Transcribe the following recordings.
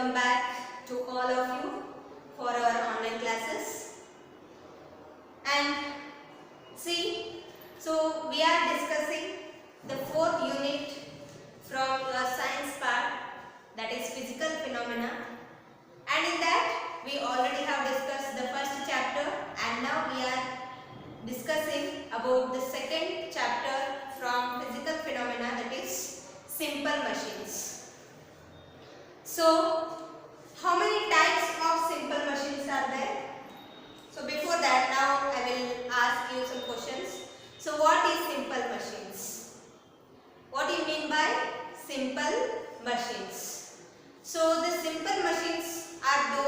welcome back to all of you for our online classes. And see, so we are discussing the fourth unit from your science part, that is physical phenomena, and in that we already have discussed the first chapter, and now we are discussing about the second chapter from physical phenomena, that is simple machines. So, how many types of simple machines are there? So, before that, now I will ask you some questions. So, what is simple machines? What do you mean by simple machines? So, the simple machines are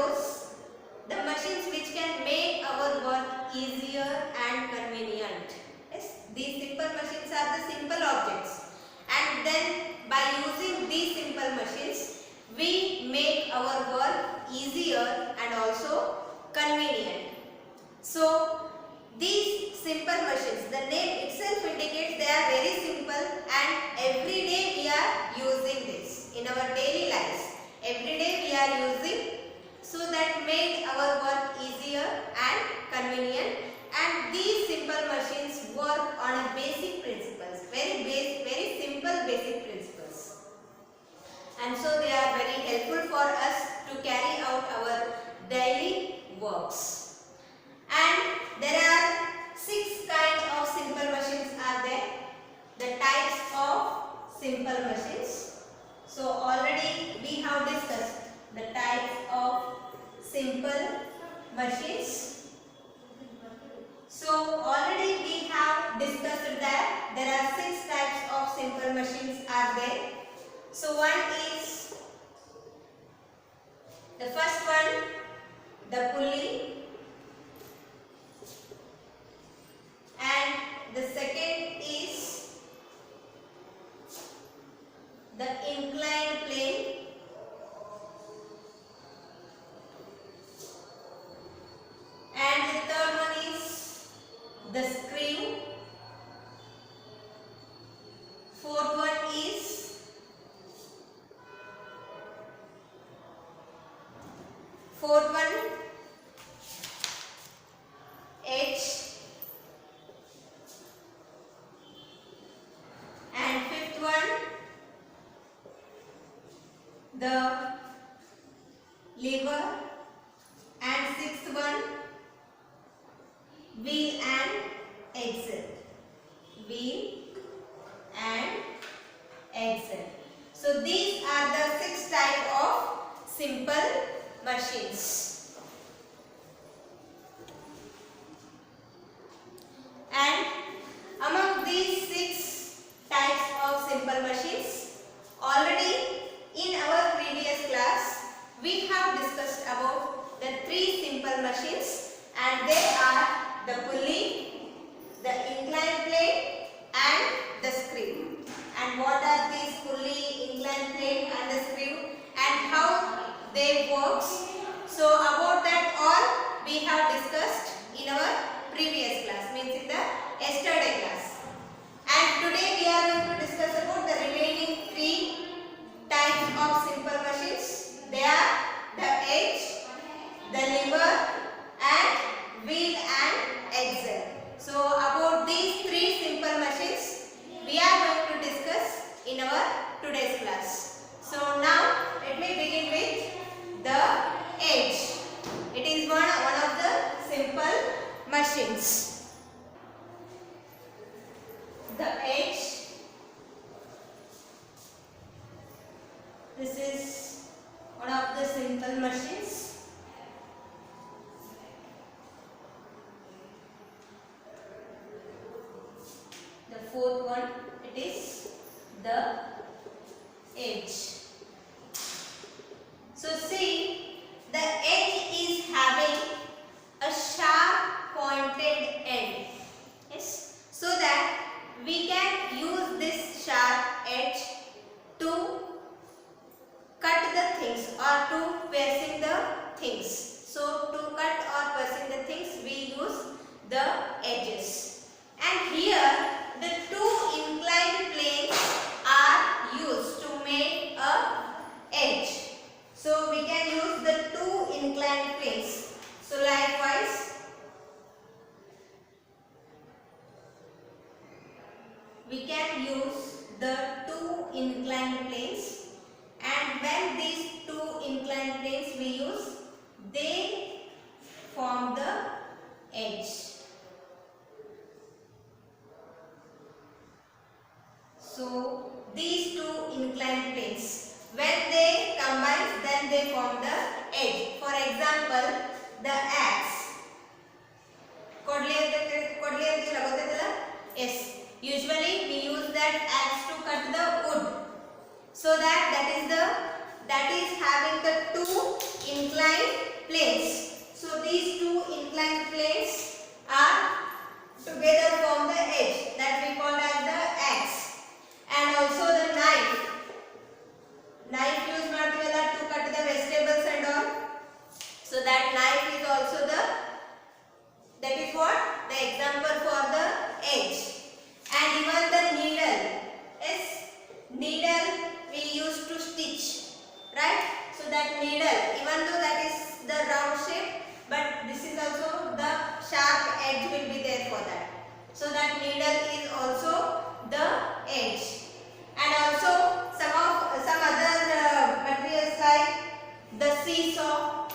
the machines which can make our work easier and convenient. Yes, these simple machines are the simple objects, and then by using these simple machines, we make our work easier and also convenient. So, these simple machines, the name itself indicates they are very simple, and every day we are using this in our daily lives. Every day we are using, so that make our work easier and convenient. And these simple machines work on a basic principles, very simple basic principles. And so they are very helpful for us to carry out our daily works. And there are 6 kinds of simple machines are there. The types of simple machines. So already we have discussed the types of simple machines. So already we have discussed that there are 6 types of simple machines are there. So one is, the first one, the pulley, and the second is the inclined plane, and the third one is the screw, fourth one is H, and fifth one the lever, and sixth one wheel and axle. So these are the 6 types of simple machines. And among these 6 types of simple machines, already in our previous class we have discussed about the 3 simple machines, and they are the pulley, the inclined plane, and the screw. And what are these pulley, inclined plane, and the screw, and how they work? So about that all we have discussed in our previous class, means in the yesterday class. And today we are going to discuss about the remaining 3 types of simple machines. They are the edge, the lever, and wheel and axle. So about these 3 simple machines we are going to discuss in our today's class. So now let me begin with the edge. It is one of the simple machines. The edge. This is one of the simple machines. The fourth one, it is the edge. So see, the edge is having a sharp pointed end. Yes, so that we can use this sharp edge to cut the things or to piercing the things. So to cut or piercing the things we use the edges. And here the 2 inclined planes are used to make a the two inclined planes, and when these two inclined planes we use, they form the edge. So these two inclined planes, when they combine, then they form the edge. For example, the axe. Yes. Usually we use that axe to cut the wood. So that is having the two inclined planes. So these two inclined planes are together form the edge that we call as the axe. And also the knife. Knife use ಮಾಡ್ತೀವಲ್ಲ to cut the vegetables and all. So that knife is also that is what? The example for the edge. And even the needle. Yes, needle we use to stitch, right? So that needle, even though that is the round shape, but this is also the sharp edge will be there for that. So that needle is also the edge. And also some other materials like the seesaw.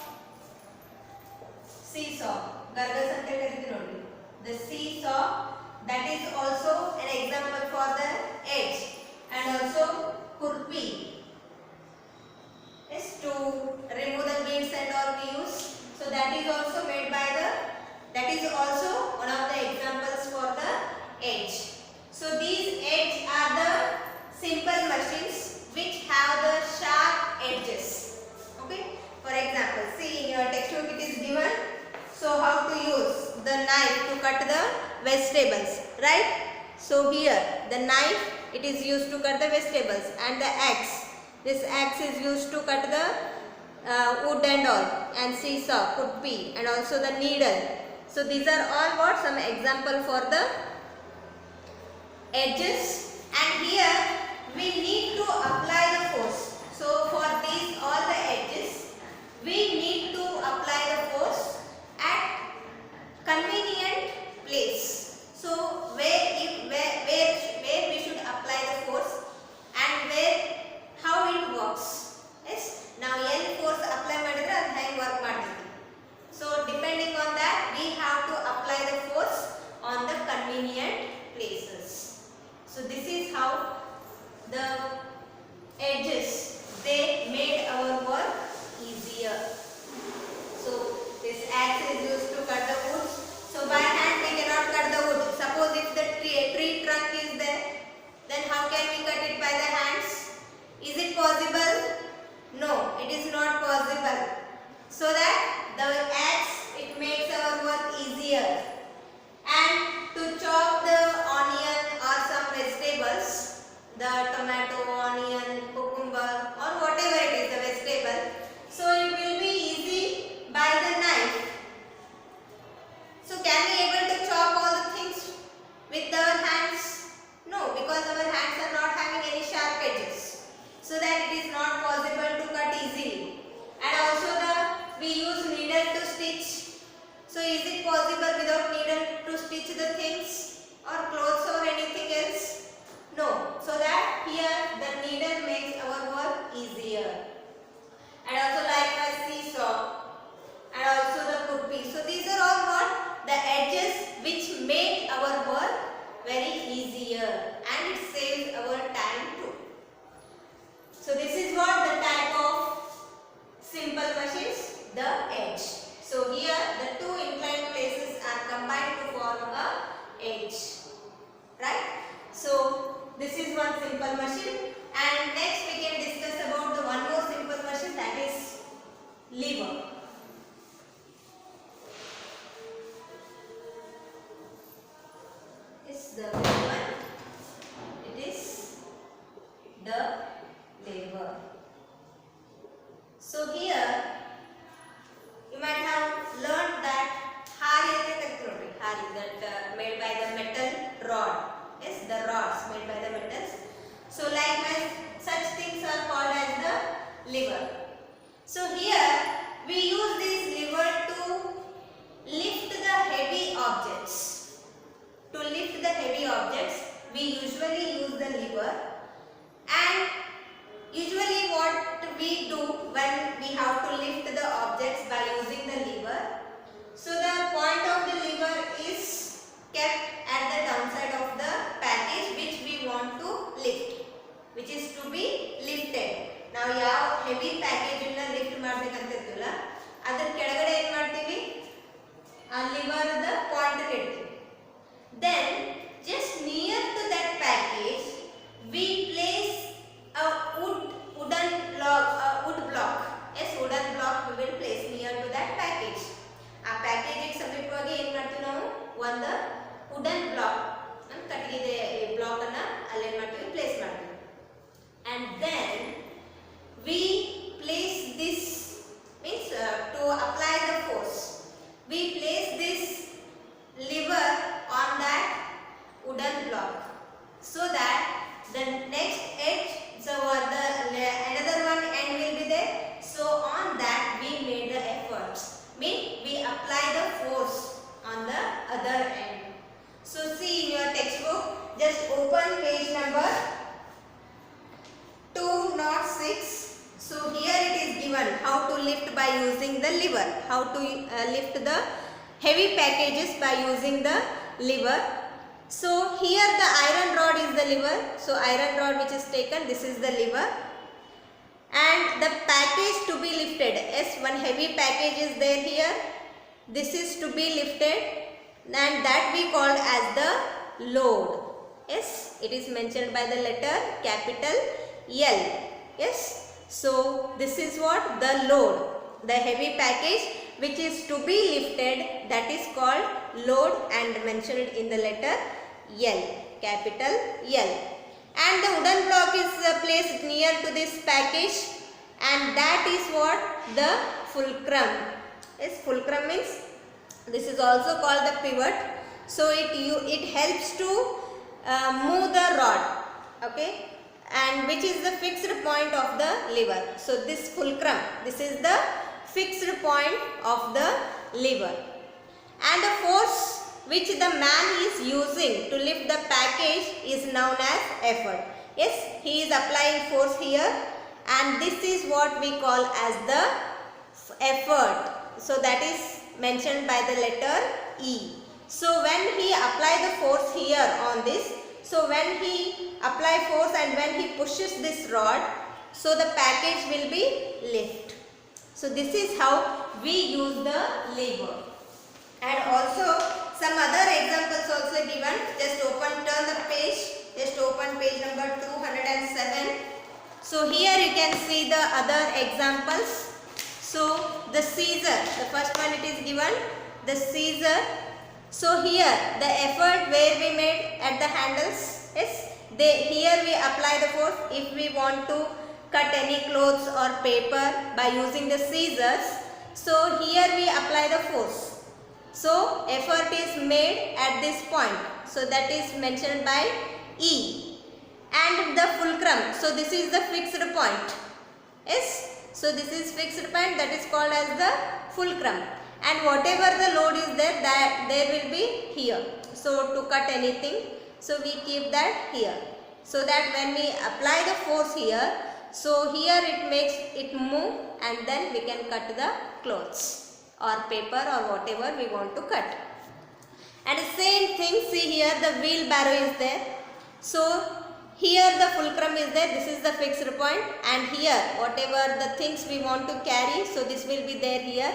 Gargas ante kariti nodi. The seesaw, that is also an example for the edge. And also kurpi. Yes, to remove the weeds and all we use. So that is also made by that is also one of the examples for the edge. So these edge are the simple machines which have the sharp edges. Okay. For example, see in your textbook it is given. So how to use the knife to cut the vegetables, right? So here the knife, it is used to cut the vegetables, and the axe, this axe is used to cut the wood and all, and seesaw, kurpi, and also the needle. So these are all what some example for the edges. And here we need to apply the force. So for these all the edges we need to apply the force at convenient place. So where we should apply the force and how it works. Yes, now any force apply madidre adu hang work madtidi. So depending on that we have to apply the force on the convenient places. So this is how the edges, they made our work easier. So this axe is used to cut the wood. So by hand we cannot cut the wood. Suppose if the tree trunk is there, then how can we cut it by the hands? Is it possible? No, it is not possible. So that the axe, it makes our work easier. And to chop the onion or some vegetables, the tomato, onion, cucumber, or whatever it is, the vegetable, so it will be easy by the knife. So can we able to chop all the things with our hands? No, because our hands are not having any sharp edges, so that it is not possible to cut easily. And also we use needle to stitch. So is it possible without needle to stitch the things or clothes or anything else? No. So that here the needle makes our work easier. And also likewise seesaw and also the kurpi. So these are all what? The edges which make our work very easier, and it saves our time too. So this is what the type of simple machines, the edge. So here the two inclined places are combined to form a edge, right? So this is one simple machine, and next we can discuss about the one more simple machine, that is lever. Is the one, it is the lever. So here you might have learned that hari that made by the metal rod. Yes, the rods made by the metals. So likewise such things are called as the lever. So here we lever. How to lift the heavy packages by using the lever. So here the iron rod is the lever. So iron rod which is taken, this is the lever. And the package to be lifted, yes, one heavy package is there here. This is to be lifted and that we called as the load. Yes, it is mentioned by the letter capital L. Yes, so this is what the load, the heavy package which is to be lifted, that is called load and mentioned in the letter L, capital L. And the wooden block is placed near to this package and that is what the fulcrum. Yes, fulcrum means this is also called the pivot. So it helps to move the rod, okay, and which is the fixed point of the lever. So this fulcrum, this is the fixed point of the lever. And the force which the man is using to lift the package is known as effort. Yes, he is applying force here and this is what we call as the effort. So that is mentioned by the letter E. So when he apply the force here on this, so when he apply force and when he pushes this rod, so the package will be lift. So this is how we use the lever. And also some other examples also given. Just turn the page, just open page number 207. So here you can see the other examples. So the scissor, the first one it is given, the scissor. So here the effort where we made at the handles, yes, here we apply the force. If we want to cut any clothes or paper by using the scissors, so here we apply the force. So effort is made at this point, so that is mentioned by E. And the fulcrum, so this is the fixed point. Yes, so this is fixed point, that is called as the fulcrum. And whatever the load is there, that there will be here. So to cut anything, so we keep that here. So that when we apply the force here, so here it makes it move and then we can cut the clothes or paper or whatever we want to cut. And the same thing, see here the wheelbarrow is there. So here the fulcrum is there, this is the fixed point, and here whatever the things we want to carry, so this will be there here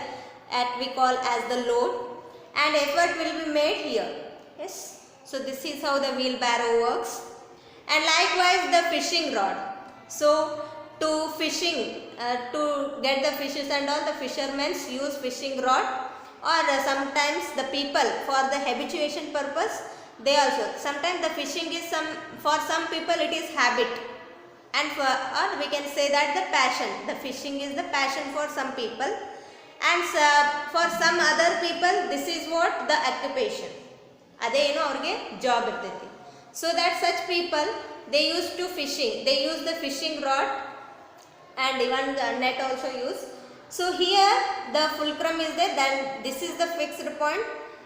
at we call as the load, and effort will be made here. Yes, so this is how the wheelbarrow works. And likewise the fishing rod. So to fishing, to get the fishes and all, the fishermen use fishing rod, or sometimes the people for the habituation purpose, they also, sometimes the fishing is for some people it is habit, and or we can say that the passion, the fishing is the passion for some people, and for some other people this is what the occupation, adeno avrige job irtati. So that such people, they used to fishing, they use the fishing rod and even the net also use. So here the fulcrum is there, then this is the fixed point,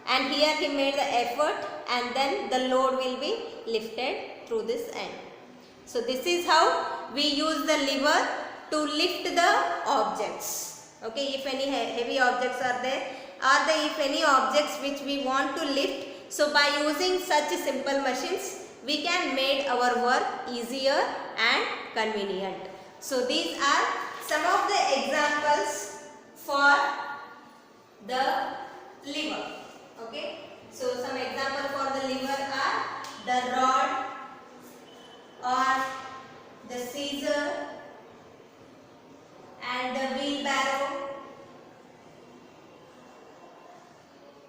and here he made the effort and then the load will be lifted through this end. So this is how we use the lever to lift the objects. Okay, if any heavy objects are there, or if any objects which we want to lift, so by using such simple machines we can make our work easier and convenient. So these are some of the examples for the lever. Okay, so some example for the lever are the rod or the scissor and the wheelbarrow,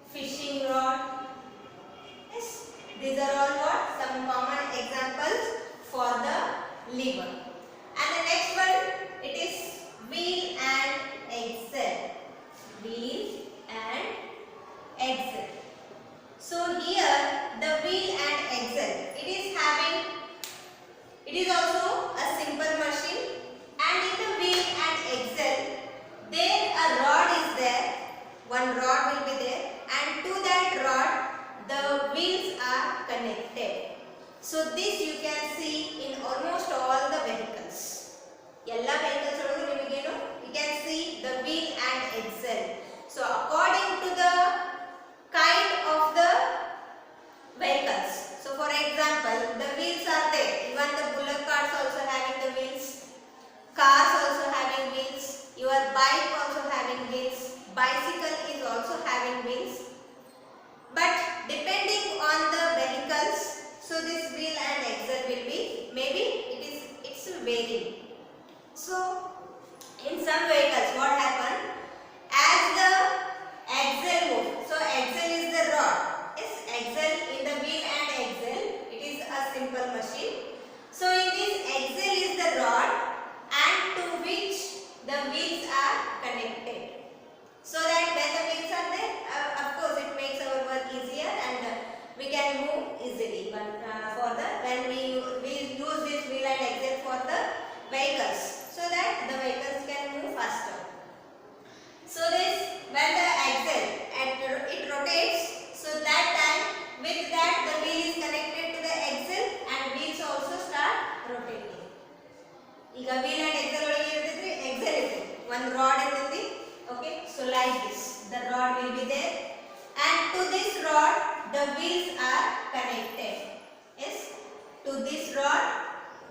fishing rod. Yes, these are all what? Some common examples for the lever. And the next one, it is wheel and axle. Wheel and axle. So here the wheel and axle, it is also a simple machine, and in the wheel and axle there a rod is there, one rod will be there, and to that rod the wheels are connected. So this you can see in almost all the vehicles. Ella vehicles you can see the wheel and axle. bearing. So in some vehicles what happen, as the axle moves, so axle is the rod, yes, axle in the wheel and axle, it is a simple machine. So in this axle is the rod and to which the wheels are connected, so that when the wheels are there, of course it makes our work easier and we can move easily. But when we use this wheel and axle for the vehicles, so that the vehicles can move faster. So this, when the axle it rotates, so that time with that the wheel is connected to the axle and wheels also start rotating. ಈಗ wheel and axle ಒಳಗೆ ಇರ್ತೈತ್ರಿ, axle ಇದೆ, one rod ಇರ್ತೈತಿ. Okay, so like this, the rod will be there and to this rod the wheels are connected. Yes, to this rod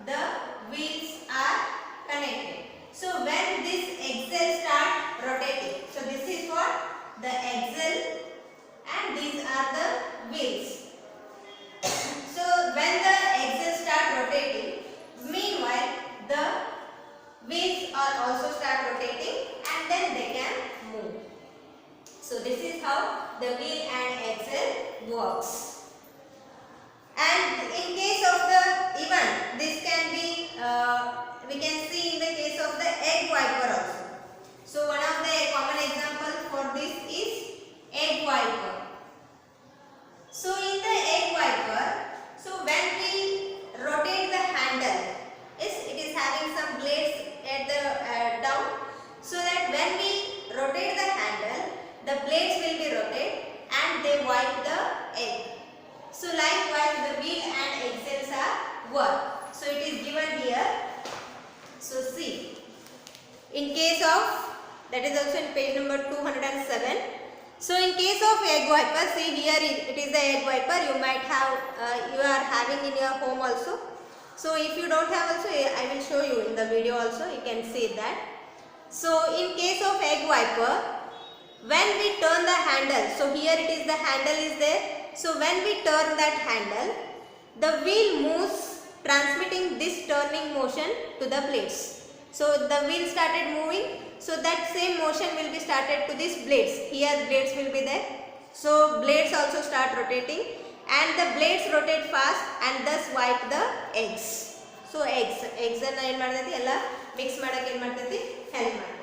the wheels are connected. So when this axle start rotating, so this is what the axle and these are the wheels. So when the axle start rotating, meanwhile the wheels are also start rotating and then they can move. So this is how the wheel and axle works. And in case of the, even this can be we can see in the case of the egg wiper also. So one of the common example for this is egg wiper. So in the egg wiper, so when we rotate the handle, yes, it is having some blades at the down, so that when we rotate the handle, the blades will be rotated and they wipe the egg. So likewise the wheel and axles are work. So it is given here. So see, in case of, that is also in page number 207. So in case of egg wiper, see here it is the egg wiper. You might have, you are having in your home also. So if you don't have also, I will show you in the video also, you can see that. So in case of egg wiper, when we turn the handle, so here it is the handle is there. So when we turn that handle, the wheel moves transmitting this turning motion to the blades. So the wheel started moving, so that same motion will be started to these blades. Here blades will be there. So blades also start rotating and the blades rotate fast and thus wipe the eggs. So eggs ಅನ್ನ ಏನು ಮಾಡ್ತೈತಿ ಎಲ್ಲ mix ಮಾಡಕ್ಕೆ ಏನು ಮಾಡ್ತೈತಿ help ಮಾಡ್ತೈತಿ.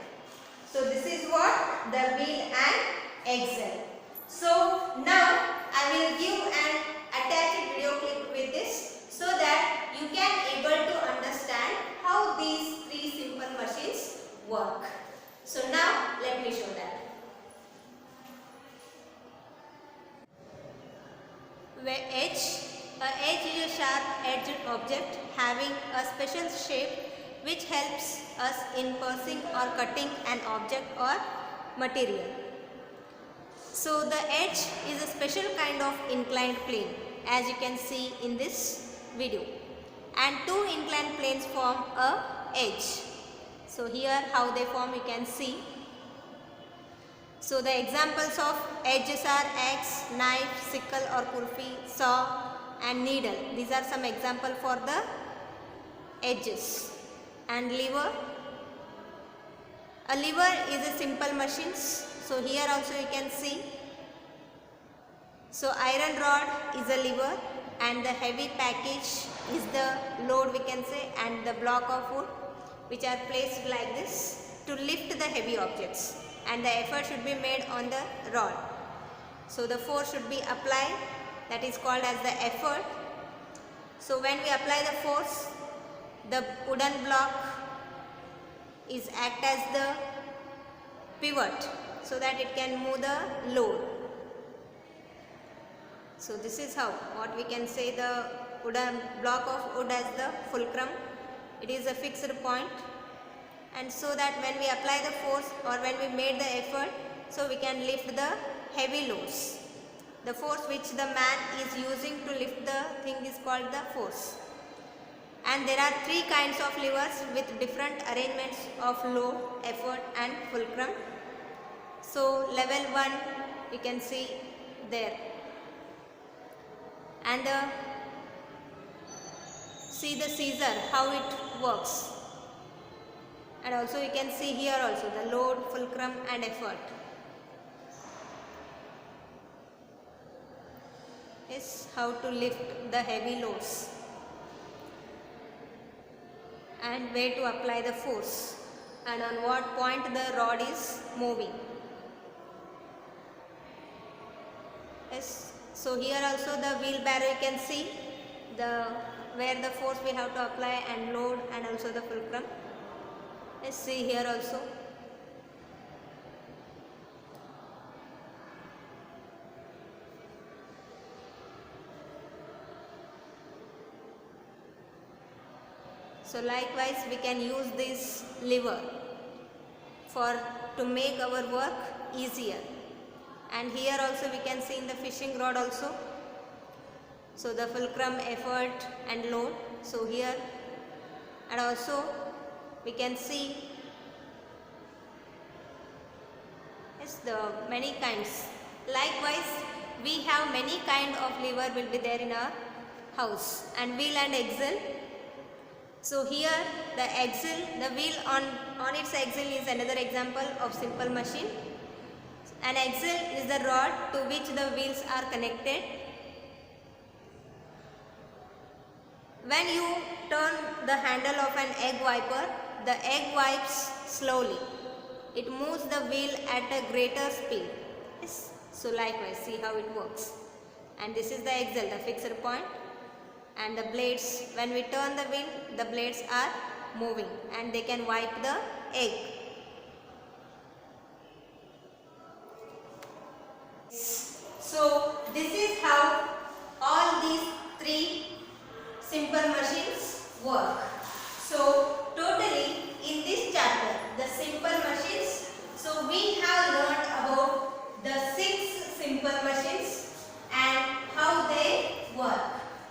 So this is what the wheel and axle. So now I will give an attached video clip with this so that you can able to understand how these three simple machines work. So now let me show that. Where edge, a edge is a sharp edged object having a special shape which helps us in piercing or cutting an object or material. So the edge is a special kind of inclined plane, as you can see in this video, and two inclined planes form a edge. So here how they form you can see. So the examples of edges are axe, knife, sickle or kurfi, saw and needle. These are some example for the edges. And lever. A lever is a simple machine. So here also you can see. So iron rod is a lever and the heavy package is the load we can say, and the block of wood which are placed like this to lift the heavy objects, and the effort should be made on the rod. So the force should be applied, that is called as the effort. So when we apply the force, the wooden block is act as the pivot so that it can move the load. So this is how what we can say the wooden block of wood as the fulcrum. It is a fixed point, and so that when we apply the force or when we made the effort, so we can lift the heavy loads. The force which the man is using to lift the thing is called the force. And there are three kinds of levers with different arrangements of load, effort and fulcrum. So level 1 you can see there, and the see the scissor how it works, and also you can see here also the load, fulcrum and effort. Is how to lift the heavy loads and where to apply the force and on what point the rod is moving. Yes. So here also the wheelbarrow you can see the where the force we have to apply and load and also the fulcrum. Let's see here also. So likewise we can use this lever to make our work easier. And here also we can see in the fishing rod also. So the fulcrum, effort and load. So here, and also we can see the many kinds. Likewise we have many kind of lever will be there in our house, and wheel and axle. So here the axle, the wheel on its axle is another example of simple machine. An axle is the rod to which the wheels are connected. When you turn the handle of an egg wiper, the egg wipes slowly. It moves the wheel at a greater speed. Yes. So likewise, see how it works. And this is the axle, the fixed point. And the blades, when we turn the wheel, the blades are moving and they can wipe the egg. So this is how all these three simple machines work. So totally in this chapter, the simple machines, so we have learned about the 6 simple machines and how they work.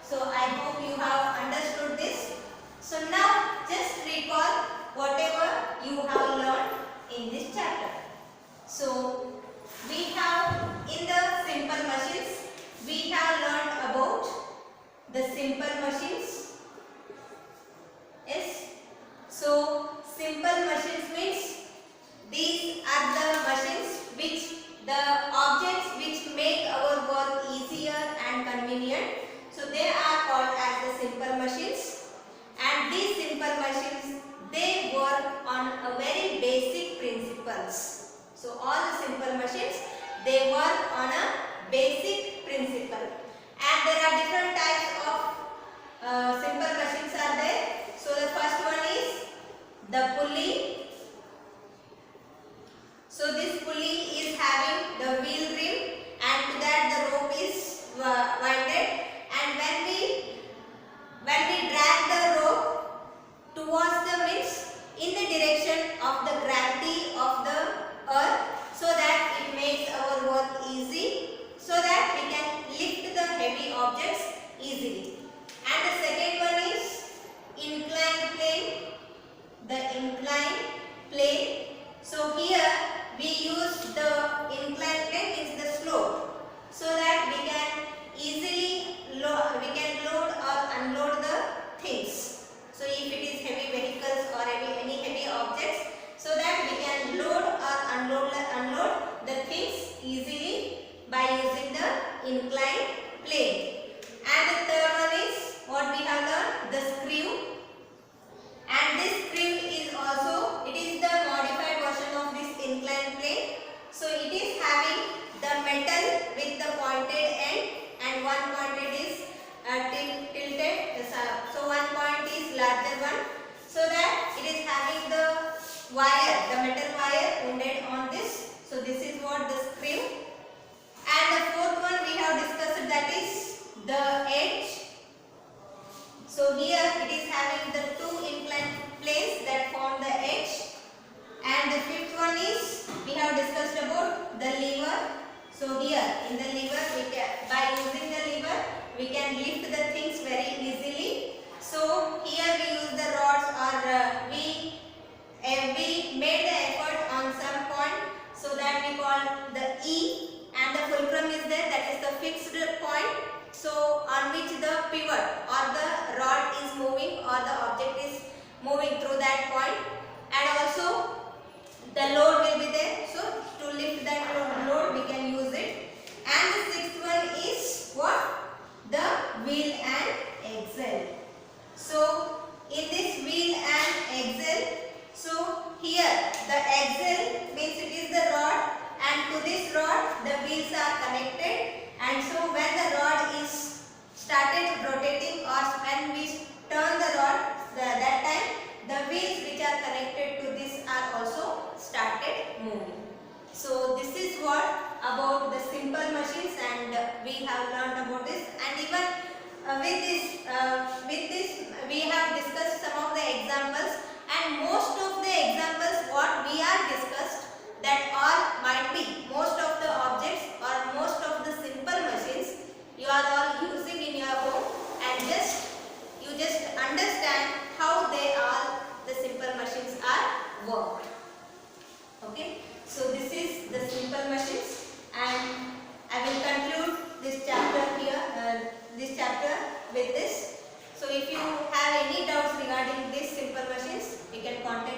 So I hope you have understood this. So now just recall whatever you have learned in this chapter. So we have in the simple machines, we have learned about the simple machines. Yes. So simple machines means these are the machines which the objects which make our work easier and convenient. So they are called as the simple machines, and these simple machines, they work on a very basic principles. So all the simple machines, they work on a basic principle, and there are different types of simple machines are there. So the first one is the pulley. So this pulley is having the wheel rim, and to that the rope is winded. And when we drag the rope towards the means in the direction of the gravity of the earth, so that it makes our work easy, so that we can lift the heavy objects easily. And the second one is inclined plane. The inclined plane. So here we use the inclined plane is the slope, so that we can easily load or unload the things. So if it is heavy vehicles or any heavy objects, so that we can load or unload the things easily by using the inclined plane. And the third one is what we have learned, the screw. And this screw is also, it is the modified version of this inclined plane. So it is having the metal with the pointed end, and one pointed is tilted. So one point is larger one, so that it is having the wire, the metal wire wounded on this. So this is what the screw. And the fourth one we have discussed, that is the edge. So here it is having the 2 inclined planes that form the edge. And the fifth one is we have discussed about the lever. So here in the lever, by using the lever we can lift the things very easily. So here we use the rods, or we made the effort on some point, so that we call the E, and the fulcrum is there, that is the fixed point, so on which the pivot or the rod is moving. machines, and we have learned about this, and even with this we have discussed some of the examples, and most of the examples what we are discussed, that all might be most of the objects or most of the simple machines you are all using in your home, and you just understand how they all the simple machines are worked. Okay, so this is the simple machines, and I will conclude this chapter here, this chapter with this. So if you have any doubts regarding these simple machines, you can contact